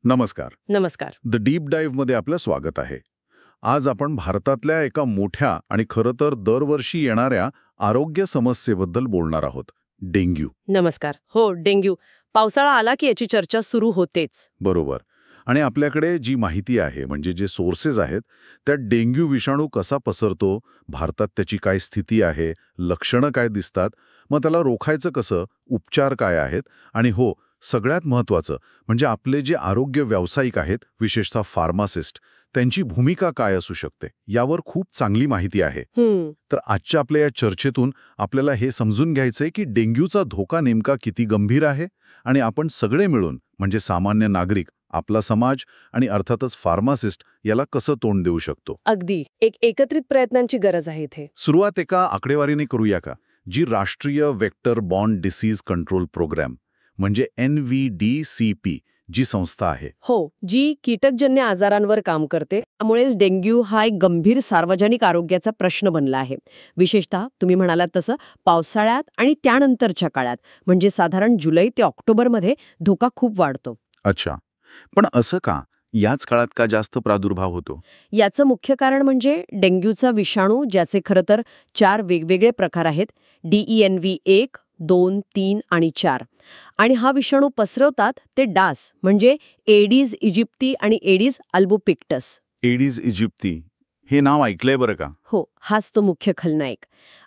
नमस्कार. नमस्कार. The deep डाईव्हमध्ये आपलं स्वागत आहे. आज आपण भारतातल्या एका मोठ्या आणि खरं तर दरवर्षी येणाऱ्या आरोग्य समस्येबद्दल बोलणार आहोत. डेंग्यू. नमस्कार. हो, डेंग्यू. पावसाळा आला की याची चर्चा सुरू होतेच. बरोबर. आणि आपल्याकडे जी माहिती आहे, म्हणजे जे सोर्सेस आहेत, त्यात डेंग्यू विषाणू कसा पसरतो, भारतात त्याची काय स्थिती आहे, लक्षणं काय दिसतात, मग त्याला रोखायचं कसं, उपचार काय आहेत, आणि हो, सगळ्यात महत्त्वाचं म्हणजे आपले जे आरोग्य व्यावसायिक आहेत, विशेषतः फार्मासिस्ट, त्यांची भूमिका काय असू शकते, यावर खूप चांगली माहिती आहे. तर आजच्या आपल्या या चर्चेतून आपल्याला हे समजून घ्यायचंय की डेंग्यूचा धोका नेमका किती गंभीर आहे आणि आपण सगळे मिळून म्हणजे सामान्य नागरिक, आपला समाज आणि अर्थातच फार्मासिस्ट याला कसं तोंड देऊ शकतो. अगदी एक एकत्रित प्रयत्नांची गरज आहे इथे. सुरुवात एका आकडेवारीने करूया का, जी राष्ट्रीय vector borne disease control programme म्हणजे NVDCP जी संस्था आहे. हो, जी कीटकजन्य आजारांवर काम करते. त्यामुळेच डेंग्यू हा एक गंभीर सार्वजनिक आरोग्याचा प्रश्न बनला आहे. विशेषतः तुम्ही म्हणालात तसं पावसाळ्यात आणि त्यानंतरच्या काळात, म्हणजे साधारण जुलै ते ऑक्टोबरमध्ये धोका खूप वाढतो. अच्छा, पण असं का? याच काळात का जास्त प्रादुर्भाव होतो? याचं मुख्य कारण म्हणजे डेंग्यूचा विषाणू, ज्याचे खरं तर 4 वेगवेगळे प्रकार आहेत: DENV 1, 2, 3 आणि 4. आणि हा विषाणू पसरवतात ते डास, म्हणजे एडिस इजिप्ती आणि एडिस अल्बोपिक्टस. एडिस इजिप्ती हे नाव ऐकलंय बरं का. हो, हाच तो मुख्य खलनायक.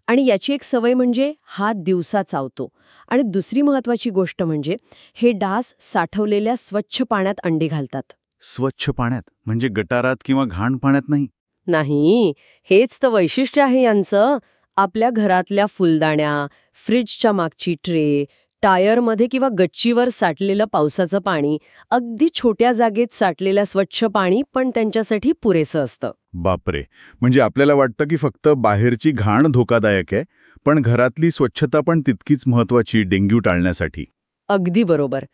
आणि याची एक सवय म्हणजे हा दिवसा चावतो. आणि दुसरी महत्वाची गोष्ट म्हणजे हे डास साठवलेल्या स्वच्छ पाण्यात अंडी घालतात. स्वच्छ पाण्यात म्हणजे गटारात किंवा घाण पाण्यात नाही? नाही, हेच तर वैशिष्ट्य आहे यांचं. आपल्या घरातल्या फुलदाण्या, फ्रिजच्या मागची ट्रे, टायरमध्ये किंवा गच्चीवर साठलेलं पावसाचं पाणी, अगदी छोट्या जागेत साठलेलं स्वच्छ पाणी पण त्यांच्यासाठी पुरेसं असतं. बापरे, म्हणजे आपल्याला वाटतं की फक्त बाहेरची घाण धोकादायक आहे, पण घरातली स्वच्छता पण तितकीच महत्वाची डेंग्यू टाळण्यासाठी. अगदी बरोबर.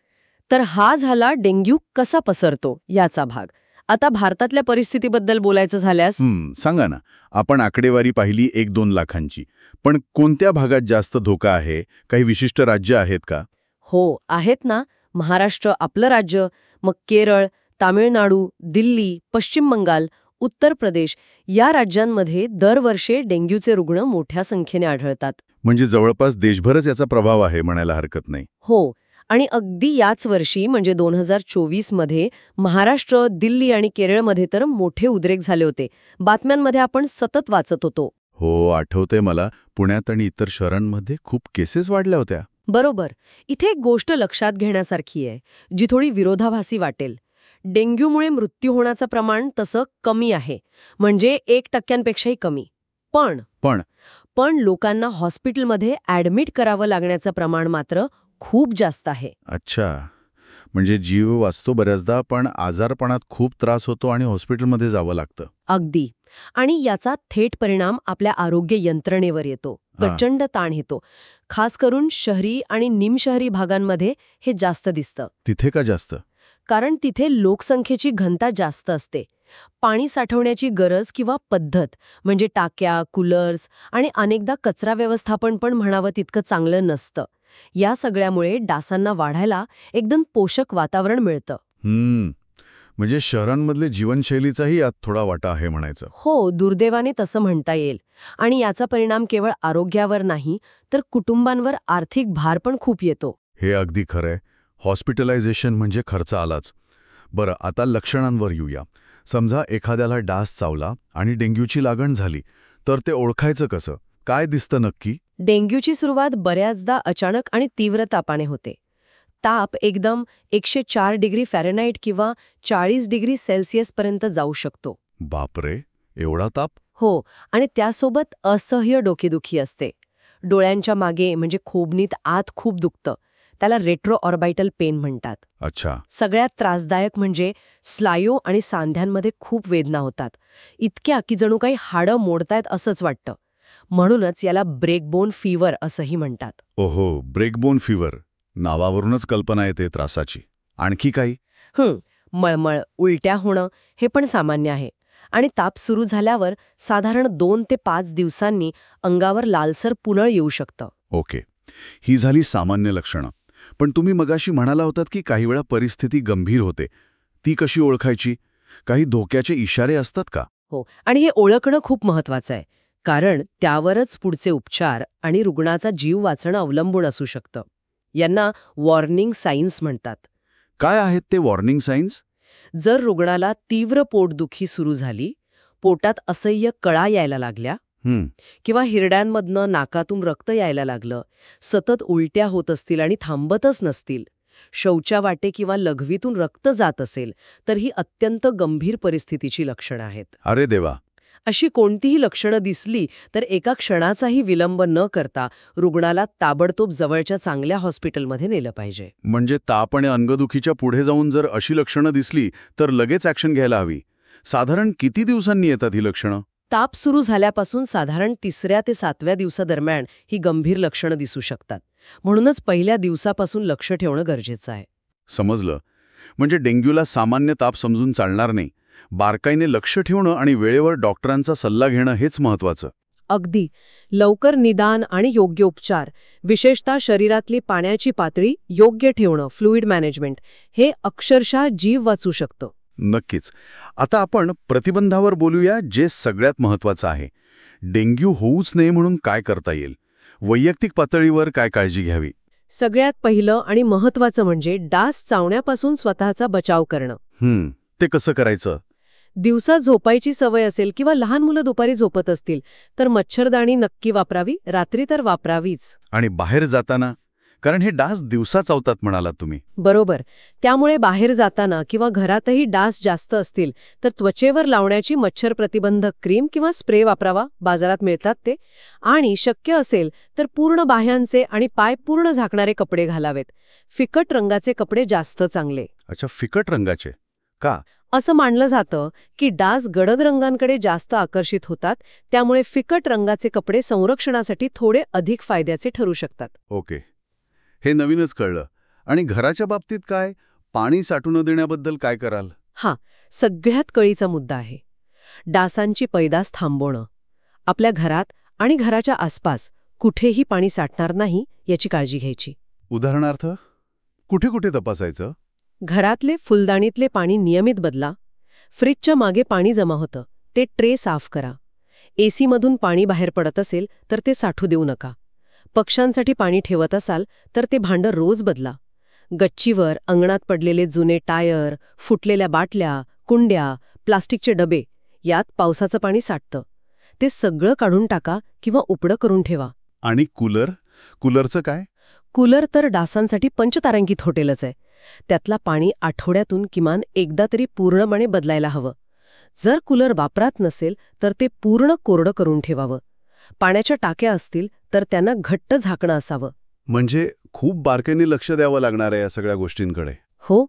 तर हा झाला डेंग्यू कसा पसरतो याचा भाग. आता भारतातल्या परिस्थितीबद्दल बोलायचं झाल्यास, सांगा ना. आपण आकडेवारी पाहिली 1-2 लाखांची, पण कोणत्या भागात जास्त धोका आहे? काही विशिष्ट राज्य आहेत का? हो, आहेत ना. महाराष्ट्र आपलं राज्य, मग केरळ, तामिळनाडू, दिल्ली, पश्चिम बंगाल, उत्तर प्रदेश या राज्यांमध्ये दरवर्षी डेंग्यूचे रुग्ण मोठ्या संख्येने आढळतात. म्हणजे जवळपास देशभरच याचा प्रभाव आहे म्हणायला हरकत नाही. हो, आणि अगदी याच वर्षी म्हणजे 2024 मध्ये महाराष्ट्र, दिल्ली आणि केरळमध्ये तर मोठे उद्रेक झाले होते. बातम्यांमध्ये आपण सतत वाचत होतो. हो, आठवतंय मला. पुण्यात आणि इतर शहरांमध्ये खूप केसेस वाढल्या होत्या. बरोबर. इथे एक गोष्ट लक्षात घेण्यासारखी आहे, जी थोडी विरोधाभासी वाटेल. डेंग्यूमुळे मृत्यू होण्याचं प्रमाण तसं कमी आहे, म्हणजे 1% कमी. पण पण पण लोकांना हॉस्पिटलमध्ये ॲडमिट करावं लागण्याचं प्रमाण मात्र खूप जास्त आहे. अच्छा, म्हणजे जीव वाचतो बऱ्याचदा, पण आजारपणात खूप त्रास होतो आणि हॉस्पिटलमध्ये जावं लागतं. अगदी. आणि याचा थेट परिणाम आपल्या आरोग्य यंत्रणेवर येतो. प्रचंड ताण येतो. खास करून शहरी आणि निमशहरी भागांमध्ये हे जास्त दिसतं. तिथे का जास्त? कारण तिथे लोकसंख्येची घनता जास्त असते. पाणी साठवण्याची गरज किंवा पद्धत म्हणजे टाक्या, कूलर्स आणि अनेकदा कचरा व्यवस्थापन पण म्हणावं तितकं चांगलं नसतं. या सगळ्यामुळे डासांना वाढायला एकदम पोषक वातावरण मिळतं. म्हणजे शहरांमधले जीवनशैलीचाही यात थोडा वाटा आहे म्हणायचं. हो, दुर्दैवाने तसं म्हणता येईल. आणि याचा परिणाम केवळ आरोग्यावर नाही, तर कुटुंबांवर आर्थिक भार पण खूप येतो. हे अगदी खरंय. हॉस्पिटलायझेशन म्हणजे खर्च आलाच. बरं, आता लक्षणांवर येऊया. समजा एखाद्याला डास चावला आणि डेंग्यूची लागण झाली, तर ते ओळखायचं कसं? काय दिसतं नक्की? डेंग्यूची सुरुवात बऱ्याचदा अचानक आणि तीव्र तापाने होते. ताप एकदम 104 डिग्री फॅरेनहाइट किंवा 40 डिग्री सेल्सिअस पर्यंत जाऊ शकतो. बापरे, एवढा ताप? हो, आणि त्यासोबत असह्य डोकेदुखी असते. डोळ्यांच्या मागे म्हणजे खोबणीत आत खूप दुखतं. त्याला रेट्रो ऑर्बिटल पेन म्हणतात. अच्छा. सगळ्यात त्रासदायक म्हणजे स्लायो आणि सांध्यांमध्ये खूप वेदना होतात. इतक्या की जणू काही हाडं मोडतायत असंच वाटतं. म्हणूनच याला ब्रेकबोन फीवर असंही म्हणतात. ओहो, ब्रेकबोन फीवर. नावावरूनच कल्पना येते त्रासाची. आणखी काही? मळमळ, उलट्या होणं हे पण सामान्य आहे. आणि ताप सुरू झाल्यावर साधारण 2 ते 5 दिवसांनी अंगावर लालसर पुनळ येऊ शकतं. ओके, ही झाली सामान्य लक्षणं. पण तुम्ही मगाशी म्हणाला होतात की काही वेळा परिस्थिती गंभीर होते. ती कशी ओळखायची? काही धोक्याचे इशारे असतात का? हो, आणि हे ओळखणं खूप महत्वाचं आहे, कारण त्यावरच पुढचे उपचार आणि रुग्णाचा जीव वाचणं अवलंबून असू शकतं. यांना वॉर्निंग सायन्स म्हणतात. काय आहेत ते वॉर्निंग साइन्स? जर रुग्णाला तीव्र पोटदुखी सुरू झाली, पोटात असह्य कळा यायला लागल्या किंवा हिरड्यांमधनं नाकातून रक्त यायला लागलं, सतत उलट्या होत असतील आणि थांबतच नसतील, शौचावाटे किंवा लघवीतून रक्त जात असेल, तर ही अत्यंत गंभीर परिस्थितीची लक्षणं आहेत. अरे देवा. अशी कोणतीही लक्षणं दिसली तर एका क्षणाचाही विलंब न करता रुग्णाला ताबडतोब जवळच्या चांगल्या हॉस्पिटलमध्ये नेलं पाहिजे. म्हणजे ताप आणि अंगदुखीच्या पुढे जाऊन जर अशी लक्षणं दिसली तर लगेच ॲक्शन घ्यायला हवी. साधारण किती दिवसांनी येतात ही लक्षणं? ताप सुरू झाल्यापासून साधारण 3ऱ्या ते 7व्या दिवसादरम्यान ही गंभीर लक्षणं दिसू शकतात. म्हणूनच पहिल्या दिवसापासून लक्ष ठेवणं गरजेचं आहे. समजलं. म्हणजे डेंग्यूला सामान्य ताप समजून चालणार नाही. बारकाईने लक्ष ठेवणं आणि वेळेवर डॉक्टरांचा सल्ला घेणं हेच महत्वाचं. अगदी. लवकर निदान आणि योग्य उपचार, विशेषतः शरीरातली पाण्याची पातळी योग्य ठेवणं, फ्लुइड मॅनेजमेंट, हे अक्षरशः जीव वाचू शकतं. नक्कीच. आता आपण प्रतिबंधावर बोलूया, जे सगळ्यात महत्वाचं आहे. डेंग्यू होऊच नये म्हणून काय करता येईल? वैयक्तिक पातळीवर काय काळजी घ्यावी? सगळ्यात पहिलं आणि महत्वाचं म्हणजे डास चावण्यापासून स्वतःचा बचाव करणं. ते कसं करायचं? दिवसा झोपायची सवय असेल किंवा लहान मुलं दुपारी झोपत असतील तर मच्छरदाणी नक्की वापरावी, रात्री तर वापरावीच. आणि बाहेर जाताना? कारण हे डास दिवसा चावतात म्हणालात तुम्ही. बरोबर. त्यामुळे बाहेर जाताना किंवा घरातही डास जास्त असतील तर त्वचेवर लावण्याची मच्छर प्रतिबंधक क्रीम किंवा स्प्रे वापरावा, बाजारात मिळतात ते. आणि शक्य असेल तर पूर्ण बाह्यांचे आणि पाय पूर्ण झाकणारे कपडे घालावेत. फिकट रंगाचे कपडे जास्त चांगले. अच्छा, फिकट रंगाचे का? असं मानलं जातं की डास गडद रंगांकडे जास्त आकर्षित होतात, त्यामुळे फिकट रंगाचे कपडे संरक्षणासाठी थोडे अधिक फायद्याचे ठरू शकतात. ओके, हे नवीनच कळलं. आणि घराच्या बाबतीत काय? पाणी साठू न देण्याबद्दल काय कराल? सगळ्यात कळीचा मुद्दा आहे. डासांची पैदास थांबवणं. आपल्या घरात आणि घराच्या आसपास कुठेही पाणी साठणार नाही याची काळजी घ्यायची. उदाहरणार्थ कुठे कुठे तपासायचं? घरातले फुलदाणीतले पाणी नियमित बदला. फ्रीजच्या मागे पाणी जमा होतं, ते ट्रे साफ करा. एसीमधून पाणी बाहेर पडत असेल तर ते साठू देऊ नका. पक्ष्यांसाठी पाणी ठेवत असाल तर ते भांडं रोज बदला. गच्चीवर अंगणात पडलेले जुने टायर, फुटलेल्या बाटल्या, कुंड्या, प्लास्टिकचे डबे, यात पावसाचं पाणी साठतं. ते सगळं काढून टाका किंवा उपडं करून ठेवा. आणि कूलरचं काय? कूलर तर डासांसाठी पंचतारांकित हॉटेलच आहे. त्यातला पाणी आठवड्यातून किमान एकदा तरी पूर्णपणे बदलायला हवं. जर कूलर वापरात नसेल तर ते पूर्ण कोरडं करून ठेवावं. पाण्याच्या टाक्या असतील तर त्यांना घट्ट झाकणं असावं. म्हणजे खूप बारकाईने लक्ष द्यावं लागणार आहे या सगळ्या गोष्टींकडे. हो.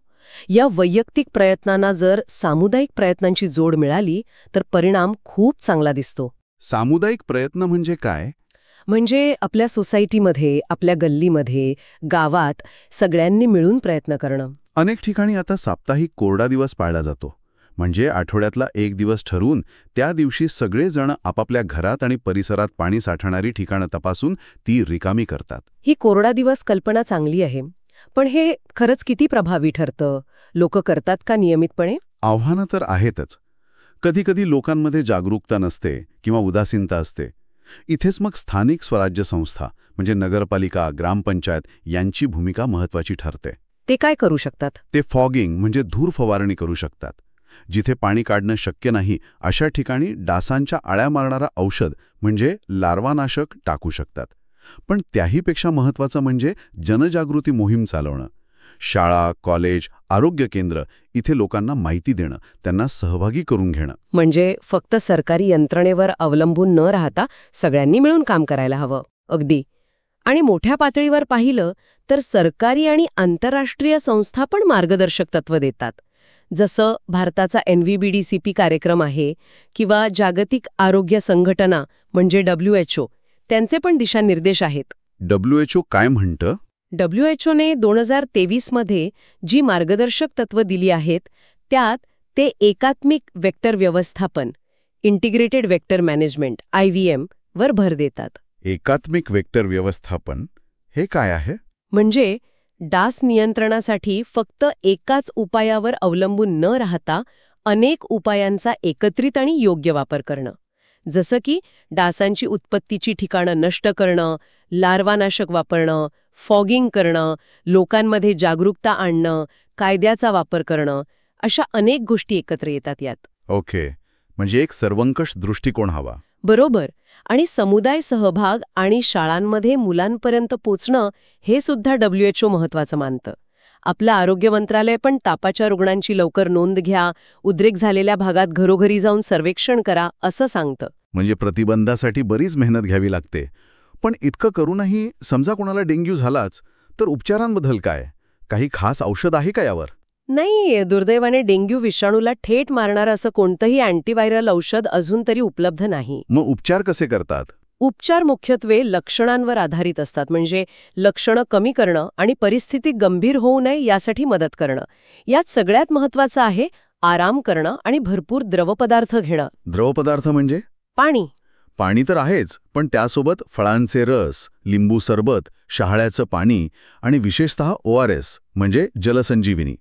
या वैयक्तिक प्रयत्नांना जर सामुदायिक प्रयत्नांची जोड मिळाली तर परिणाम खूप चांगला दिसतो. सामुदायिक प्रयत्न म्हणजे काय? म्हणजे आपल्या सोसायटीमध्ये, आपल्या गल्लीमध्ये, गावात सगळ्यांनी मिळून प्रयत्न करणं. अनेक ठिकाणी आता साप्ताहिक कोरडा दिवस पाळला जातो. म्हणजे आठवड्यातला एक दिवस ठरवून त्या दिवशी सगळेजण आपापल्या घरात आणि परिसरात पाणी साठणारी ठिकाणं तपासून ती रिकामी करतात. ही कोरडा दिवस कल्पना चांगली आहे, पण हे खरंच किती प्रभावी ठरतं? लोक करतात का नियमितपणे? आव्हानं तर आहेतच. कधीकधी लोकांमध्ये जागरूकता नसते किंवा उदासीनता असते. इथेच मग स्थानिक स्वराज्य संस्था म्हणजे नगरपालिका, ग्रामपंचायत यांची भूमिका महत्वाची ठरते. ते काय करू शकतात? ते फॉगिंग म्हणजे धूर फवारणी करू शकतात. जिथे पाणी काढणं शक्य नाही अशा ठिकाणी डासांच्या आळ्या मारणारा औषध म्हणजे लार्वानाशक टाकू शकतात. पण त्याहीपेक्षा महत्त्वाचं म्हणजे जनजागृती मोहीम चालवणं. शाळा, कॉलेज, आरोग्य केंद्र इथे लोकांना माहिती देणं, त्यांना सहभागी करून घेणं. म्हणजे फक्त सरकारी यंत्रणेवर अवलंबून न राहता सगळ्यांनी मिळून काम करायला हवं. अगदी. आणि मोठ्या पातळीवर पाहिलं तर सरकारी आणि आंतरराष्ट्रीय संस्था पण मार्गदर्शक तत्त्व देतात. जसं भारताचा NVBDCP कार्यक्रम आहे किंवा जागतिक आरोग्य संघटना म्हणजे WHO, त्यांचे पण दिशानिर्देश आहेत. WHO काय म्हणतं? WHOने 2023 मध्ये जी मार्गदर्शक तत्त्व दिली आहेत त्यात ते एकात्मिक वेक्टर व्यवस्थापन, इंटिग्रेटेड वेक्टर मॅनेजमेंट IVM वर भर देतात. एकात्मिक वेक्टर व्यवस्थापन हे काय आहे? म्हणजे डास नियंत्रणासाठी फक्त एकाच उपायावर अवलंबून न राहता अनेक उपायांचा एकत्रित आणि योग्य वापर करणं. जसं की डासांची उत्पत्तीची ठिकाणं नष्ट करणं, लार्वानाशक वापरणं, फॉगिंग करणं, लोकांमध्ये जागरूकता आणणं, कायद्याचा वापर करणं, अशा अनेक गोष्टी एकत्र येतात यात. ओके, म्हणजे एक सर्वंकष दृष्टिकोन हवा. बरोबर. आणि समुदाय सहभाग आणि शाळांमध्ये मुलांपर्यंत पोचणं हे सुद्धा WHO महत्वाचं मानतं. आपलं आरोग्य मंत्रालय पण तापाच्या रुग्णांची लवकर नोंद घ्या, उद्रेक झालेल्या भागात घरोघरी जाऊन सर्वेक्षण करा, असं सांगतं. म्हणजे प्रतिबंधासाठी बरीच मेहनत घ्यावी लागते. पण इतकं करूनही समजा कोणाला डेंग्यू झालाच, तर उपचारांबद्दल काय? काही खास औषध आहे का यावर? नाही, दुर्दैवाने डेंग्यू विषाणूला थेट मारणारं असं कोणतंही अँटीव्हायरल औषध अजून तरी उपलब्ध नाही. मग उपचार कसे करतात? उपचार मुख्यत्वे लक्षणांवर आधारित असतात, म्हणजे लक्षणं कमी करणं आणि परिस्थिती गंभीर होऊ नये यासाठी मदत करणं. यात सगळ्यात महत्त्वाचं आहे आराम करणं आणि भरपूर द्रवपदार्थ घेणं. द्रवपदार्थ म्हणजे? पाणी. पाणी तर आहेच, पण त्यासोबत फळांचे रस, लिंबू सरबत, शहाळ्याचं पाणी आणि विशेषतः ORS म्हणजे जलसंजीविनी.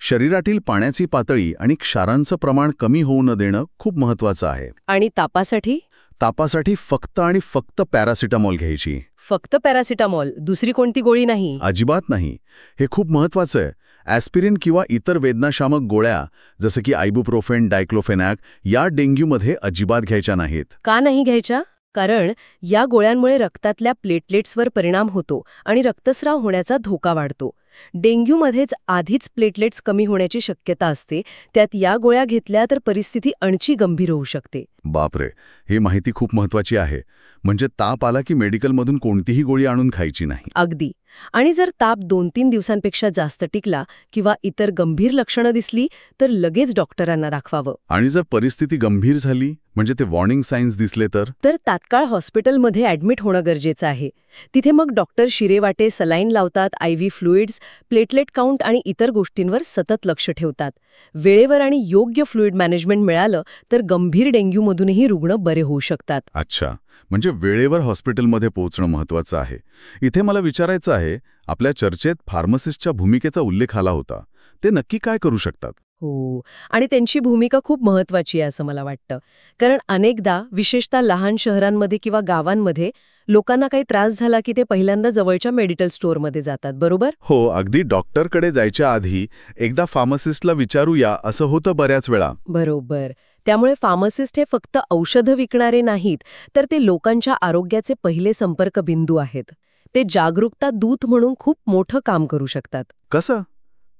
शरीरातील पाण्याची पातळी आणि क्षारांचं प्रमाण कमी होऊ न देणं खूप महत्वाचं आहे. आणि तापासाठी? तापासाठी फक्त आणि फक्त पॅरासिटामॉल घ्यायची. फक्त पॅरासिटामॉल, दुसरी कोणती गोळी नाही? अजिबात नाही. हे खूप महत्वाचं आहे. ॲस्पिरिन किंवा इतर वेदनाशामक गोळ्या जसं की आयबुप्रोफेन, डायक्लोफेनॅक या डेंग्यूमध्ये अजिबात घ्यायच्या नाहीत. का नाही घ्यायच्या? कारण या गोळ्यांमुळे रक्तातल्या प्लेटलेट्सवर परिणाम होतो आणि रक्तस्राव होण्याचा धोका वाढतो. डेंग्यूमध्येच आधीच प्लेटलेट्स कमी होण्याची शक्यता असते, त्यात या गोळ्या घेतल्या तर परिस्थिती आणखी गंभीर होऊ शकते. बापरे, ही माहिती खूप महत्वाची आहे. म्हणजे ताप आला की मेडिकलमधून कोणतीही गोळी आणून खायची नाही. अगदी. आणि जर ताप 2-3 दिवसांपेक्षा जास्त टिकला किंवा इतर गंभीर लक्षणं दिसली तर लगेच डॉक्टरांना दाखवावं. आणि जर परिस्थिती गंभीर झाली, म्हणजे ते वॉर्निंग साईन्स दिसले तर तात्काळ हॉस्पिटलमध्ये ॲडमिट होणं गरजेचं आहे. तिथे मग डॉक्टर शिरेवाटे सलाईन लावतात, IV फ्लुइड्स, प्लेटलेट काउंट आणि इतर गोष्टींवर सतत लक्ष ठेवतात. वेळेवर आणि योग्य फ्लुइड मॅनेजमेंट मिळालं तर गंभीर डेंग्यूमधूनही रुग्ण बरे होऊ शकतात. अच्छा, म्हणजे वेळेवर हॉस्पिटलमध्ये पोहोचणं महत्वाचं आहे. इथे मला विचारायचं आहे, आपल्या चर्चेत फार्मासिस्टच्या भूमिकेचा उल्लेख आला होता. ते नक्की काय करू शकतात? हो, आणि त्यांची भूमिका खूप महत्वाची आहे असं मला वाटतं. कारण अनेकदा, विशेषतः लहान शहरांमध्ये किंवा गावांमध्ये, लोकांना काही त्रास झाला की ते पहिल्यांदा जवळच्या मेडिकल स्टोअरमध्ये जातात, बरोबर? हो, अगदी डॉक्टरकडे जायच्या आधी एकदा फार्मासिस्टला विचारूया असं होतं बऱ्याच वेळा. बरोबर. त्यामुळे फार्मासिस्ट हे फक्त औषधं विकणारे नाहीत, तर ते लोकांच्या आरोग्याचे पहिले संपर्क बिंदू आहेत. ते जागरूकता दूत म्हणून खूप मोठं काम करू शकतात. कसं?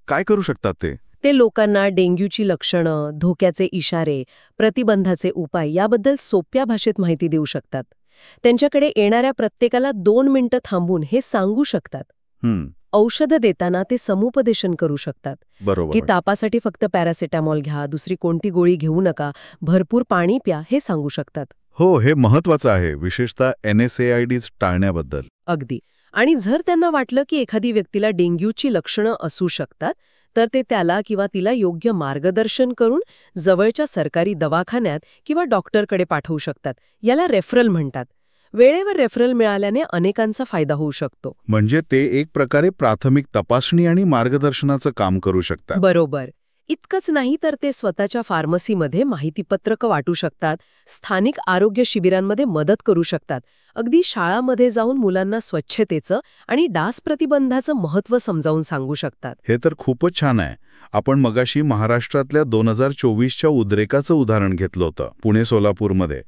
काय करू शकतात ते? ते लोकांना डेंग्यूची लक्षणं, धोक्याचे इशारे, प्रतिबंधाचे उपाय याबद्दल सोप्या भाषेत माहिती देऊ शकतात. त्यांच्याकडे येणाऱ्या प्रत्येकाला 2 मिनिटं थांबून हे सांगू शकतात. औषधं देताना ते समुपदेशन करू शकतात की बरोबर. तापासाठी फक्त पॅरासिटामॉल घ्या, दुसरी कोणती गोळी घेऊ नका, भरपूर पाणी प्या, हे सांगू शकतात. हो, हे महत्वाचं आहे, विशेषतः NSAIDs टाळण्याबद्दल. अगदी. आणि जर त्यांना वाटलं की एखादी व्यक्तीला डेंग्यूची लक्षणं असू शकतात, तर ते त्याला किंवा तिला योग्य मार्गदर्शन करून जवळच्या सरकारी दवाखान्यात किंवा डॉक्टरकडे पाठवू शकतात. याला रेफरल म्हणतात. वेळेवर रेफरल मिळाल्याने अनेकांचा फायदा होऊ शकतो. म्हणजे ते एक प्रकारे प्राथमिक तपासणी आणि मार्गदर्शनाचं काम करू शकतात. बरोबर. इतकंच नाही तर ते स्वतःच्या फार्मसीमध्ये माहितीपत्रकं वाटू शकतात, स्थानिक आरोग्य शिबिरांमध्ये मदत करू शकतात, अगदी शाळामध्ये जाऊन मुलांना स्वच्छतेचं आणि डास प्रतिबंधाचं महत्त्व समजावून सांगू शकतात. हे तर खूपच छान आहे. आपण मगाशी महाराष्ट्रातल्या 2024च्या उद्रेकाचं उदाहरण घेतलं होतं, पुणे सोलापूरमध्ये.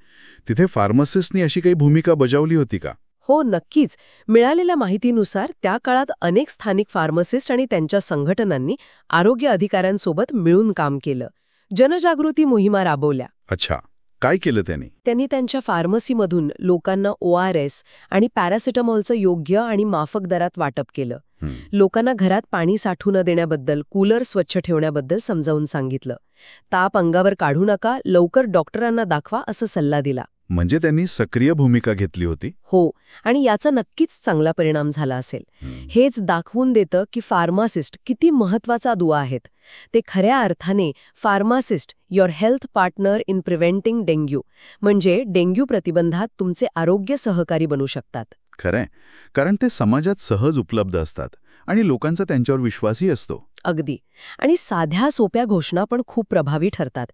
तिथे फार्मासिस्टनी अशी काही भूमिका बजावली होती का? हो, नक्कीच. मिळालेल्या माहितीनुसार त्या काळात अनेक स्थानिक फार्मासिस्ट आणि त्यांच्या संघटनांनी आरोग्य अधिकाऱ्यांसोबत मिळून काम केलं. जनजागृती मोहिमा राबवल्या. अच्छा, काय केलं त्यांनी? त्यांनी त्यांच्या फार्मसीमधून लोकांना ORS आणि पॅरासिटामॉलचं योग्य आणि माफक दरात वाटप केलं. लोकांना घरात पाणी साठू न देण्याबद्दल, कूलर स्वच्छ ठेवण्याबद्दल समजावून सांगितलं. ताप अंगावर काढू नका, लवकर डॉक्टरांना दाखवा असा सल्ला दिला. म्हणजे त्यांनी सक्रिय भूमिका घेतली होती. हो, आणि याचा नक्कीच चांगला परिणाम झाला असेल. हेच दाखवून देतं की फार्मासिस्ट किती महत्वाचा दुवा आहेत. ते खऱ्या अर्थाने pharmacist, your health partner in preventing dengue, म्हणजे डेंग्यू प्रतिबंधात तुमचे आरोग्य सहकारी बनू शकतात. खरंय, कारण ते समाजात सहज उपलब्ध असतात आणि लोकांचा त्यांच्यावर विश्वासही असतो. अगदी. आणि साध्या सोप्या घोषणा पण खूप प्रभावी ठरतात.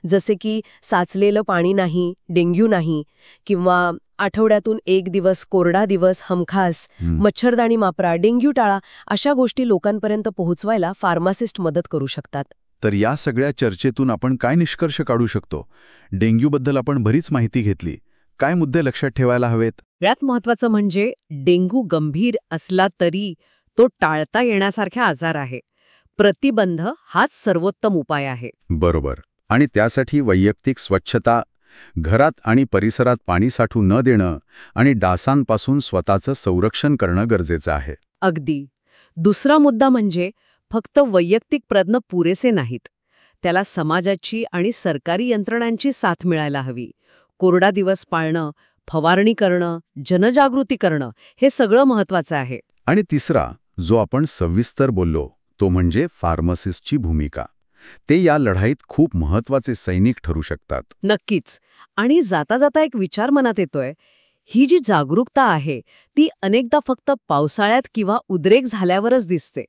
जसे की साचलेलं पाणी नाही, डेंग्यू नाही, किंवा आठवड्यातून 1 दिवस कोरडा दिवस हमखास, मच्छरदाणी वापरा, डेंग्यू टाळा, अशा गोष्टी लोकांपर्यंत पोहोचवायला फार्मासिस्ट मदत करू शकतात. तर या सगळ्या चर्चेतून आपण काय निष्कर्ष काढू शकतो? डेंग्यूबद्दल आपण बरीच माहिती घेतली. काय मुद्दे लक्षात ठेवायला हवेत? सगळ्यात महत्त्वाचं म्हणजे डेंग्यू गंभीर असला तरी तो टाळता येण्यासारखा आजार आहे. प्रतिबंध हाच सर्वोत्तम उपाय आहे. बरोबर. आणि त्यासाठी वैयक्तिक स्वच्छता, घरात आणि परिसरात पाणी साठू न देणं आणि डासांपासून स्वतःचं संरक्षण करणं गरजेचं आहे. अगदी. दुसरा मुद्दा म्हणजे फक्त वैयक्तिक प्रयत्न पुरेसे नाहीत. त्याला समाजाची आणि सरकारी यंत्रणांची साथ मिळायला हवी. कोरडा दिवस पाळणं, फवारणी करणं, जनजागृती करणं, हे सगळं महत्त्वाचं आहे. आणि तिसरा, जो आपण सविस्तर बोललो, तो म्हणजे फार्मासिस्टची भूमिका. ते या लढाईत खूप महत्त्वाचे सैनिक ठरू शकतात. नक्कीच. आणि जाता जाता एक विचार मनात येतोय, ही जी जागरूकता आहे ती अनेकदा फक्त पावसाळ्यात किंवा उद्रेक झाल्यावरच दिसते.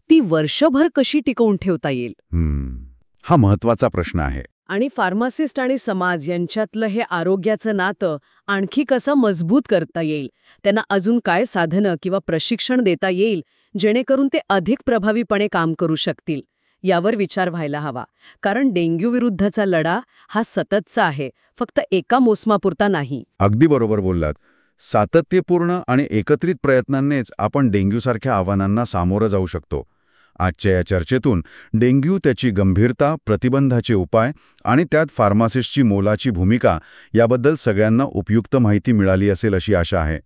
ती वर्षभर कशी टिकवून ठेवता येईल? हा महत्त्वाचा प्रश्न आहे. आणि फार्मासिस्ट आणि समाज यांच्यातलं हे आरोग्याचं नातं आणखी कसं मजबूत करता येईल? त्यांना अजून काय साधनं किंवा प्रशिक्षण देता येईल जेणेकरून ते अधिक प्रभावीपणे काम करू शकतील? यावर विचार व्हायला हवा. कारण डेंग्यू विरुद्धचा लढा हा सततचा आहे, फक्त एका मोसमापुरता नाही. अगदी बरोबर बोललात. सातत्यपूर्ण आणि एकत्रित प्रयत्नांनीच आपण डेंग्यूसारख्या आव्हानांना सामोरं जाऊ शकतो. आजच्या या चर्चेतून डेंग्यू, त्याची गंभीरता, प्रतिबंधाचे उपाय आणि त्यात फार्मासिस्टची मोलाची भूमिका याबद्दल सगळ्यांना उपयुक्त माहिती मिळाली असेल अशी आशा आहे.